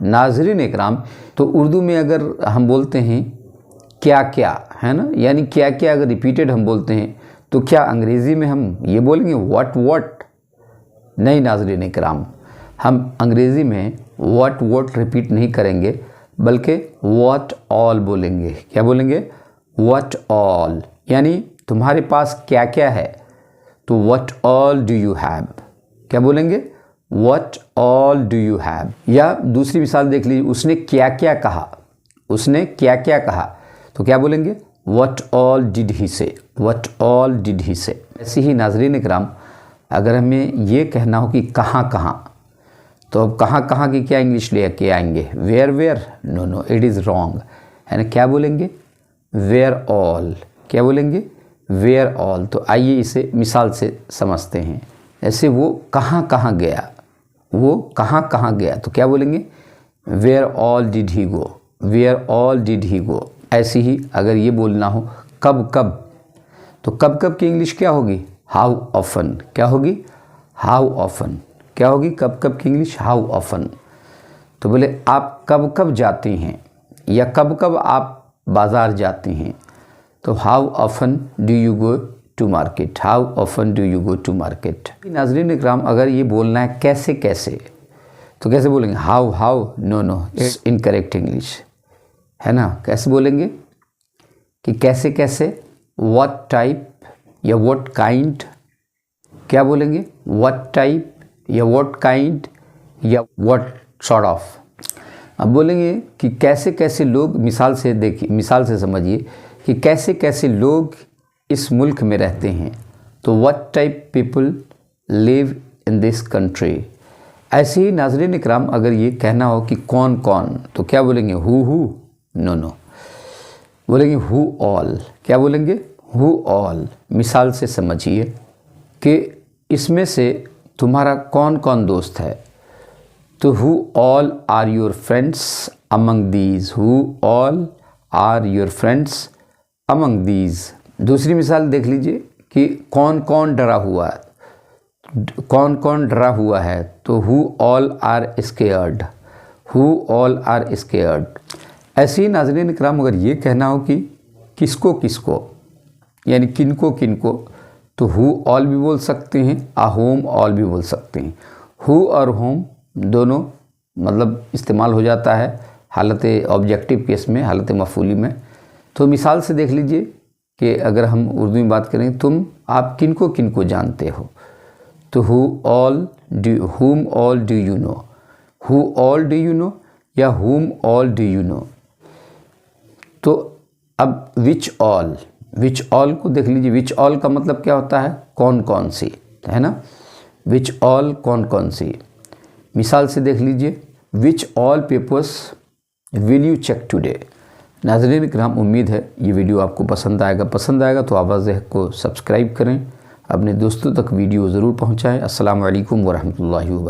नाज़रीन इकराम, तो उर्दू में अगर हम बोलते हैं क्या क्या, है ना, यानी क्या क्या अगर रिपीटेड हम बोलते हैं तो क्या अंग्रेज़ी में हम ये बोलेंगे व्हाट? नहीं नाज़रीन इकराम, हम अंग्रेज़ी में व्हाट रिपीट नहीं करेंगे, बल्कि व्हाट ऑल बोलेंगे। क्या बोलेंगे? व्हाट ऑल, यानी तुम्हारे पास क्या क्या है, तो what all do you have. क्या बोलेंगे? What all do you have. या दूसरी मिसाल देख लीजिए, उसने क्या क्या कहा, उसने क्या क्या कहा, तो क्या बोलेंगे? व्हाट ऑल डिड ही से, व्हाट ऑल डिड ही से। ऐसे ही नाज़रीन इकराम, अगर हमें ये कहना हो कि कहाँ कहाँ, तो अब कहाँ कहाँ की क्या इंग्लिश लेके आएंगे? Where? No, it is wrong, है ना। क्या बोलेंगे? Where all. क्या बोलेंगे? Where all. तो आइए इसे मिसाल से समझते हैं। ऐसे वो कहाँ कहाँ गया, वो कहाँ कहाँ गया, तो क्या बोलेंगे? Where all did he go, where all did he go. ऐसे ही अगर ये बोलना हो कब कब, तो कब कब की इंग्लिश क्या होगी? How often. क्या होगी? How often. क्या होगी कब कब की इंग्लिश? How often. तो बोले आप कब कब जाते हैं, या कब कब आप बाज़ार जाते हैं, तो how often do you go to market, how often do you go to market. नाज़रीन इकराम, अगर ये बोलना है कैसे कैसे, तो कैसे बोलेंगे? How? No, it's incorrect English, है ना। कैसे बोलेंगे कि कैसे कैसे? व्हाट टाइप या व्हाट काइंड। क्या बोलेंगे? व्हाट टाइप या व्हाट काइंड या व्हाट सॉर्ट ऑफ। अब बोलेंगे कि कैसे कैसे लोग, मिसाल से देखिए, मिसाल से समझिए कि कैसे कैसे लोग इस मुल्क में रहते हैं, तो what type people live in this country. ऐसे ही नाज़रीन इकराम, अगर ये कहना हो कि कौन कौन, तो क्या बोलेंगे? हु? नो, बोलेंगे हु ऑल। क्या बोलेंगे? Who all. मिसाल से समझिए कि इसमें से तुम्हारा कौन कौन दोस्त है, तो who all are your friends among these, who all are your friends among these. दूसरी मिसाल देख लीजिए कि कौन कौन डरा हुआ है, कौन कौन डरा हुआ है, तो who all are scared, who all are scared. ऐसे ही नाज़रीन इकराम, अगर ये कहना हो कि किसको किसको, यानी किनको किनको, तो हु ऑल भी बोल सकते हैं, आ होम ऑल भी बोल सकते हैं। हु और होम दोनों मतलब इस्तेमाल हो जाता है हालत ऑब्जेक्टिव केस में, हालत मफ़ूली में। तो मिसाल से देख लीजिए कि अगर हम उर्दू में बात करें, आप किनको किनको जानते हो, तो हु ऑल डू, हुम all do you know, who all do you know या हुम ऑल डू यू नो। तो अब विच ऑल, विच ऑल को देख लीजिए। विच ऑल का मतलब क्या होता है? कौन कौन सी, है ना। विच ऑल कौन कौन सी। मिसाल से देख लीजिए, which all papers will you check today. नाज़रीन इकराम, उम्मीद है ये वीडियो आपको पसंद आएगा तो आवाज़ को सब्सक्राइब करें, अपने दोस्तों तक वीडियो ज़रूर पहुँचाएँ। अस्सलामु अलैकुम वरहमतुल्लाहि वबरकातुहू।